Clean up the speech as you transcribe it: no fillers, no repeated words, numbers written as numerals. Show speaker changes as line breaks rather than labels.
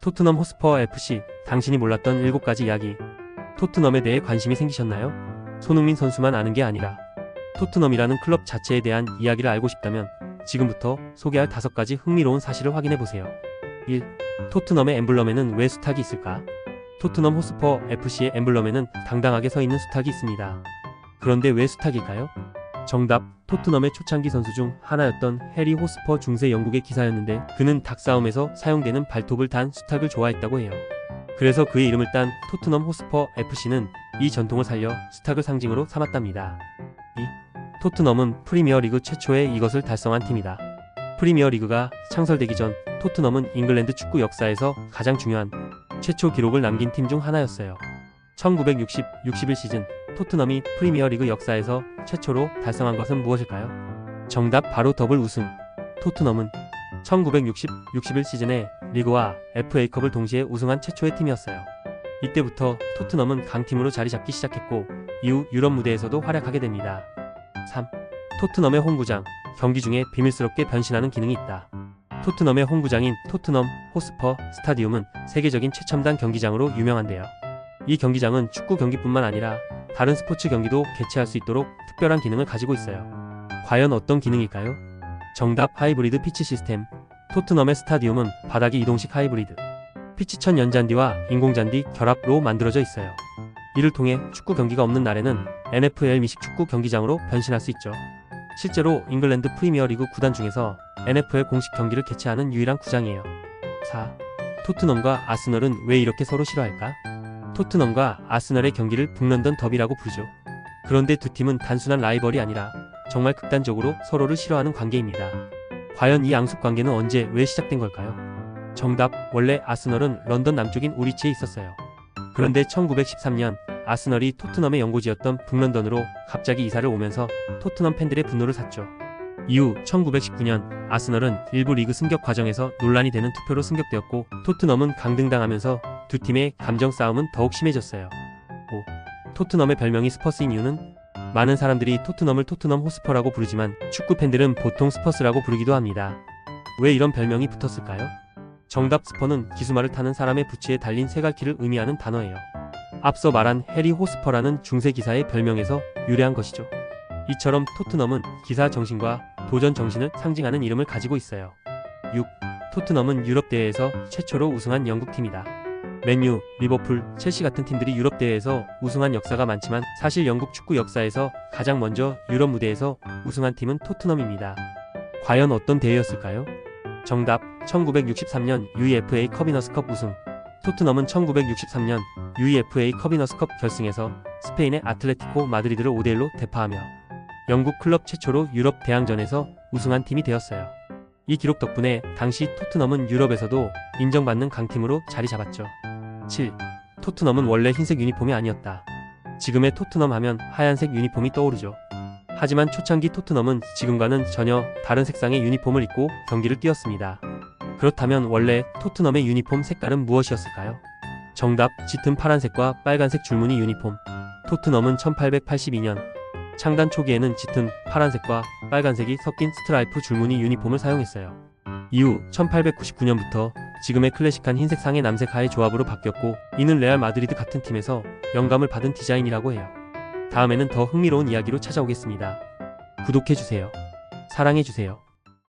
토트넘 호스퍼 FC, 당신이 몰랐던 7가지 이야기. 토트넘에 대해 관심이 생기셨나요? 손흥민 선수만 아는 게 아니라 토트넘이라는 클럽 자체에 대한 이야기를 알고 싶다면 지금부터 소개할 5가지 흥미로운 사실을 확인해보세요. 1. 토트넘의 엠블럼에는 왜 수탉이 있을까? 토트넘 호스퍼 FC의 엠블럼에는 당당하게 서 있는 수탉이 있습니다. 그런데 왜 수탉일까요? 정답, 토트넘의 초창기 선수 중 하나였던 해리 호스퍼 중세 영국의 기사였는데 그는 닭싸움에서 사용되는 발톱을 단 수탉을 좋아했다고 해요. 그래서 그의 이름을 딴 토트넘 호스퍼 FC는 이 전통을 살려 수탉을 상징으로 삼았답니다. 2. 토트넘은 프리미어리그 최초의 이것을 달성한 팀이다. 프리미어리그가 창설되기 전 토트넘은 잉글랜드 축구 역사에서 가장 중요한 최초 기록을 남긴 팀 중 하나였어요. 1960-61 시즌 토트넘이 프리미어리그 역사에서 최초로 달성한 것은 무엇일까요? 정답, 바로 더블 우승. 토트넘은 1960-61 시즌에 리그와 FA컵을 동시에 우승한 최초의 팀이었어요. 이때부터 토트넘은 강팀으로 자리 잡기 시작했고 이후 유럽 무대에서도 활약하게 됩니다. 3. 토트넘의 홈구장, 경기 중에 비밀스럽게 변신하는 기능이 있다. 토트넘의 홈구장인 토트넘 호스퍼 스타디움은 세계적인 최첨단 경기장으로 유명한데요. 이 경기장은 축구 경기뿐만 아니라 다른 스포츠 경기도 개최할 수 있도록 특별한 기능을 가지고 있어요. 과연 어떤 기능일까요? 정답, 하이브리드 피치 시스템. 토트넘의 스타디움은 바닥이 이동식 하이브리드 피치 천연잔디와 인공잔디 결합로 만들어져 있어요. 이를 통해 축구 경기가 없는 날에는 NFL 미식 축구 경기장으로 변신할 수 있죠. 실제로 잉글랜드 프리미어리그 구단 중에서 NFL 공식 경기를 개최하는 유일한 구장이에요. 4. 토트넘과 아스널은 왜 이렇게 서로 싫어할까? 토트넘과 아스널의 경기를 북런던 더비라고 부르죠. 그런데 두 팀은 단순한 라이벌이 아니라 정말 극단적으로 서로를 싫어하는 관계입니다. 과연 이 양측 관계는 언제 왜 시작된 걸까요? 정답, 원래 아스널은 런던 남쪽인 우리치에 있었어요. 그런데 1913년 아스널이 토트넘의 연고지였던 북런던으로 갑자기 이사를 오면서 토트넘 팬들의 분노를 샀죠. 이후 1919년 아스널은 일부 리그 승격 과정에서 논란이 되는 투표로 승격되었고 토트넘은 강등당하면서 두 팀의 감정 싸움은 더욱 심해졌어요. 5. 토트넘의 별명이 스퍼스인 이유는? 많은 사람들이 토트넘을 토트넘 호스퍼라고 부르지만 축구 팬들은 보통 스퍼스라고 부르기도 합니다. 왜 이런 별명이 붙었을까요? 정답, 스퍼는 기수말을 타는 사람의 부츠에 달린 세갈퀴를 의미하는 단어예요. 앞서 말한 해리 호스퍼라는 중세 기사의 별명에서 유래한 것이죠. 이처럼 토트넘은 기사 정신과 도전 정신을 상징하는 이름을 가지고 있어요. 6. 토트넘은 유럽 대회에서 최초로 우승한 영국 팀이다. 맨유, 리버풀, 첼시 같은 팀들이 유럽 대회에서 우승한 역사가 많지만 사실 영국 축구 역사에서 가장 먼저 유럽 무대에서 우승한 팀은 토트넘입니다. 과연 어떤 대회였을까요? 정답, 1963년 UEFA 커비너스컵 우승. 토트넘은 1963년 UEFA 커비너스컵 결승에서 스페인의 아틀레티코 마드리드를 5대1로 대파하며 영국 클럽 최초로 유럽 대항전에서 우승한 팀이 되었어요. 이 기록 덕분에 당시 토트넘은 유럽에서도 인정받는 강팀으로 자리 잡았죠. 7. 토트넘은 원래 흰색 유니폼이 아니었다. 지금의 토트넘 하면 하얀색 유니폼이 떠오르죠. 하지만 초창기 토트넘은 지금과는 전혀 다른 색상의 유니폼을 입고 경기를 뛰었습니다. 그렇다면 원래 토트넘의 유니폼 색깔은 무엇이었을까요? 정답, 짙은 파란색과 빨간색 줄무늬 유니폼. 토트넘은 1882년 창단 초기에는 짙은 파란색과 빨간색이 섞인 스트라이프 줄무늬 유니폼을 사용했어요. 이후 1899년부터 지금의 클래식한 흰색 상의 남색 하의 조합으로 바뀌었고 이는 레알 마드리드 같은 팀에서 영감을 받은 디자인이라고 해요. 다음에는 더 흥미로운 이야기로 찾아오겠습니다. 구독해주세요. 사랑해주세요.